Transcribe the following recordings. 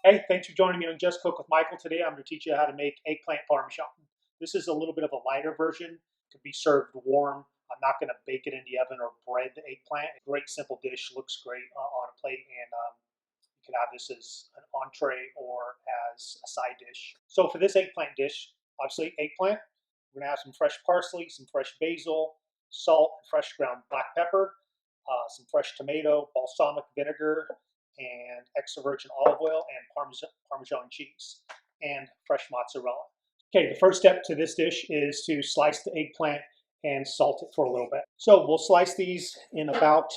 Hey, thanks for joining me on Just Cook with Michael. Today I'm going to teach you how to make eggplant parmesan. This is a little bit of a lighter version. It can be served warm. I'm not going to bake it in the oven or bread the eggplant. A great simple dish, looks great on a plate, and you can have this as an entree or as a side dish. So for this eggplant dish, obviously eggplant, we're going to have some fresh parsley, some fresh basil, salt, fresh ground black pepper, some fresh tomato, balsamic vinegar, and extra virgin olive oil, and Parmesan cheese, and fresh mozzarella. Okay, the first step to this dish is to slice the eggplant and salt it for a little bit. So we'll slice these in about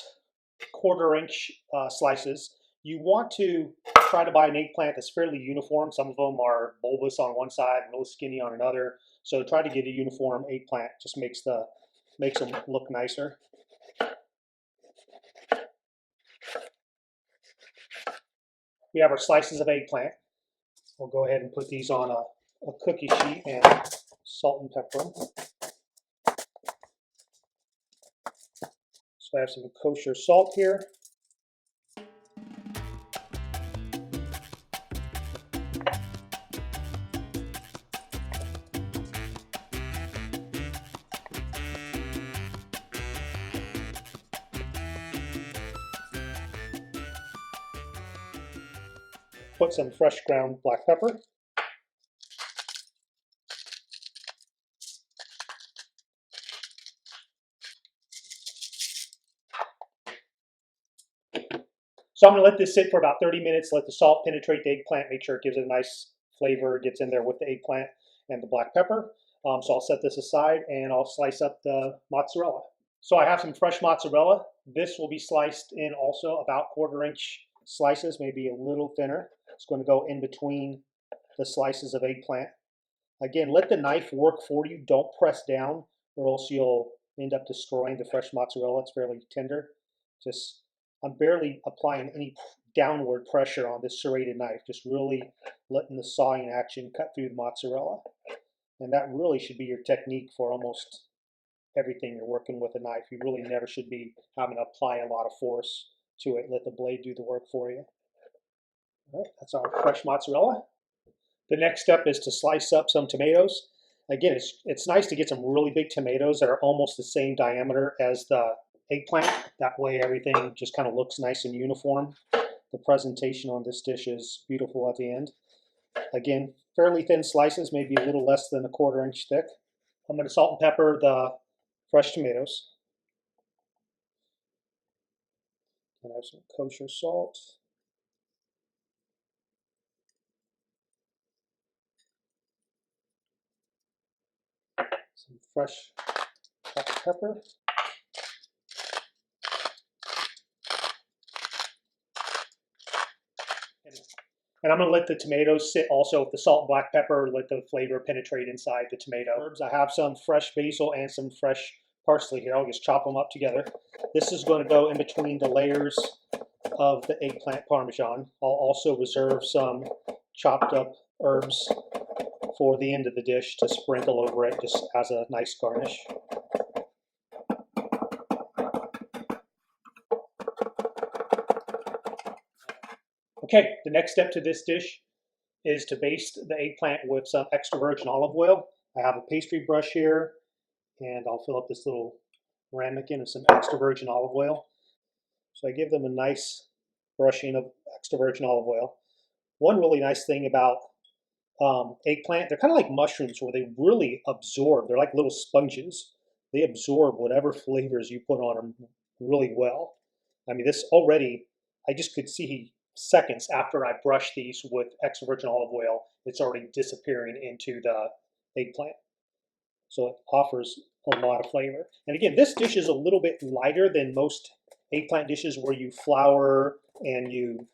1/4 inch slices. You want to try to buy an eggplant that's fairly uniform. Some of them are bulbous on one side and really skinny on another. So try to get a uniform eggplant. Just makes them look nicer. We have our slices of eggplant. We'll go ahead and put these on a cookie sheet and salt and pepper them. So I have some kosher salt here. Put some fresh ground black pepper. So I'm going to let this sit for about 30 minutes, let the salt penetrate the eggplant, make sure it gives it a nice flavor, gets in there with the eggplant and the black pepper. So I'll set this aside and I'll slice up the mozzarella. So I have some fresh mozzarella. This will be sliced in also about 1/4 inch slices, maybe a little thinner. It's going to go in between the slices of eggplant. Again, let the knife work for you. Don't press down or else you'll end up destroying the fresh mozzarella. It's fairly tender. I'm barely applying any downward pressure on this serrated knife, just really letting the sawing action cut through the mozzarella. And that really should be your technique for almost everything you're working with a knife. You really never should be having to apply a lot of force to it. Let the blade do the work for you. All right, that's our fresh mozzarella. The next step is to slice up some tomatoes. Again, it's nice to get some really big tomatoes that are almost the same diameter as the eggplant. That way everything just kind of looks nice and uniform. The presentation on this dish is beautiful at the end. Again, fairly thin slices, maybe a little less than 1/4 inch thick. I'm going to salt and pepper the fresh tomatoes. And I have some kosher salt. Some fresh black pepper. And I'm going to let the tomatoes sit also with the salt and black pepper, let the flavor penetrate inside the tomato. Herbs, I have some fresh basil and some fresh parsley here. I'll just chop them up together. This is going to go in between the layers of the eggplant parmesan. I'll also reserve some chopped up herbs for the end of the dish to sprinkle over it just as a nice garnish. Okay, the next step to this dish is to baste the eggplant with some extra virgin olive oil. I have a pastry brush here, and I'll fill up this little ramekin of some extra virgin olive oil. So I give them a nice brushing of extra virgin olive oil. One really nice thing about eggplant, they're kind of like mushrooms where they really absorb. They're like little sponges. They absorb whatever flavors you put on them really well. I mean, this already, I just could see seconds after I brush these with extra virgin olive oil, it's already disappearing into the eggplant. So it offers a lot of flavor. And again, this dish is a little bit lighter than most eggplant dishes where you flour and you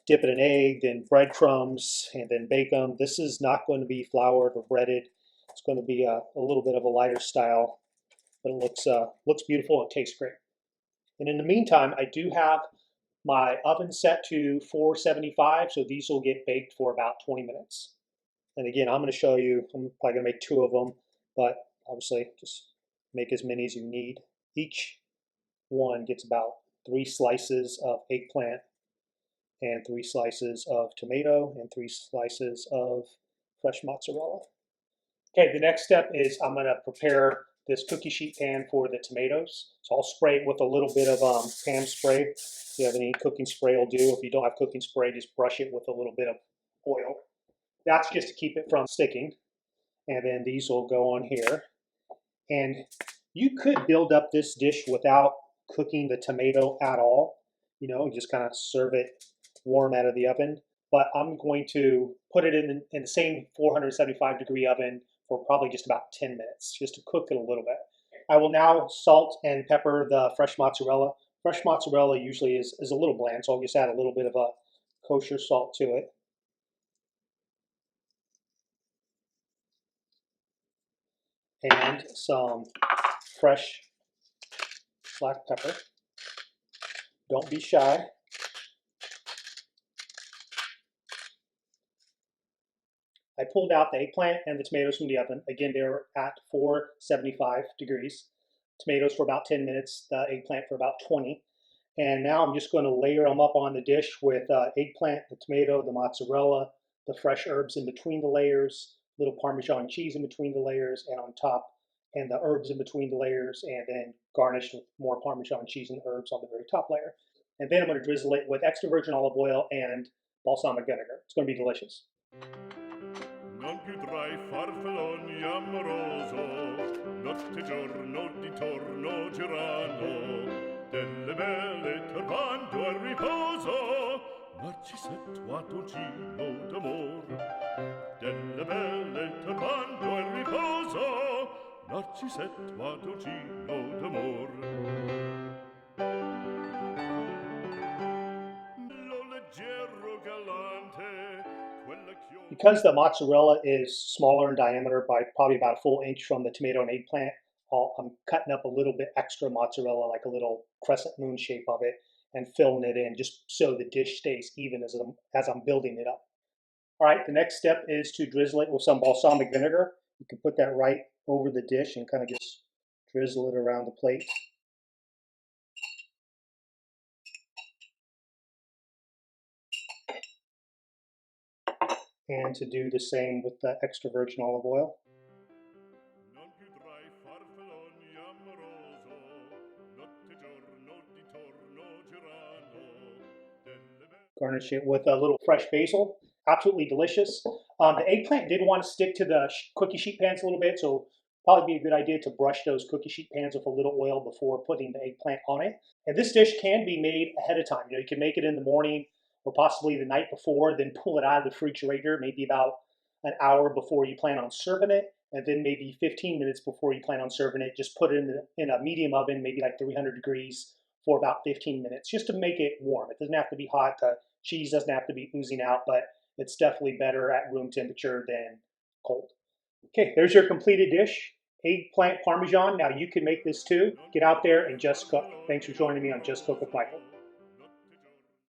dip it in egg, then breadcrumbs, and then bake them. This is not going to be floured or breaded. It's going to be a little bit of a lighter style, but it looks beautiful and tastes great. And in the meantime, I do have my oven set to 475, so these will get baked for about 20 minutes. And again, I'm going to show you, I'm probably going to make 2 of them, but obviously just make as many as you need. Each one gets about 3 slices of eggplant and 3 slices of tomato, and 3 slices of fresh mozzarella. Okay, the next step is I'm going to prepare this cookie sheet pan for the tomatoes. So I'll spray it with a little bit of pan spray. If you have any cooking spray, will do. If you don't have cooking spray, just brush it with a little bit of oil. That's just to keep it from sticking. And then these will go on here. And you could build up this dish without cooking the tomato at all. You know, just kind of serve it warm out of the oven. But I'm going to put it in the same 475-degree oven for probably just about 10 minutes, just to cook it a little bit. I will now salt and pepper the fresh mozzarella. Fresh mozzarella usually is a little bland, so I'll just add a little bit of a kosher salt to it. And some fresh black pepper. Don't be shy. I pulled out the eggplant and the tomatoes from the oven. Again, they're at 475 degrees. Tomatoes for about 10 minutes, the eggplant for about 20. And now I'm just going to layer them up on the dish with eggplant, the tomato, the mozzarella, the fresh herbs in between the layers, little Parmesan cheese in between the layers, and on top, and the herbs in between the layers, and then garnished with more Parmesan cheese and herbs on the very top layer. And then I'm going to drizzle it with extra virgin olive oil and balsamic vinegar. It's going to be delicious. Non più tra I farfalloni amoroso, notte e giorno di torno girano, delle belle turbando al riposo, Narcisetto a dolcino d'amor. Delle belle turbando al riposo, Narcisetto a dolcino d'amor. Bello leggero galante. Because the mozzarella is smaller in diameter by probably about a full inch from the tomato and eggplant, I'm cutting up a little bit extra mozzarella, like a little crescent moon shape of it, and filling it in just so the dish stays even as I'm building it up. All right, the next step is to drizzle it with some balsamic vinegar. You can put that right over the dish and kind of just drizzle it around the plate. And to do the same with the extra virgin olive oil. Garnish it with a little fresh basil. Absolutely delicious. The eggplant did want to stick to the cookie sheet pans a little bit, so probably be a good idea to brush those cookie sheet pans with a little oil before putting the eggplant on it. And this dish can be made ahead of time. You know, you can make it in the morning or possibly the night before, then pull it out of the refrigerator maybe about an hour before you plan on serving it, and then maybe 15 minutes before you plan on serving it, just put it in a medium oven, maybe like 300 degrees for about 15 minutes, just to make it warm. It doesn't have to be hot. The cheese doesn't have to be oozing out, but it's definitely better at room temperature than cold. Okay, there's your completed dish, eggplant parmesan. Now you can make this too. Get out there and just cook. Thanks for joining me on Just Cook with Michael.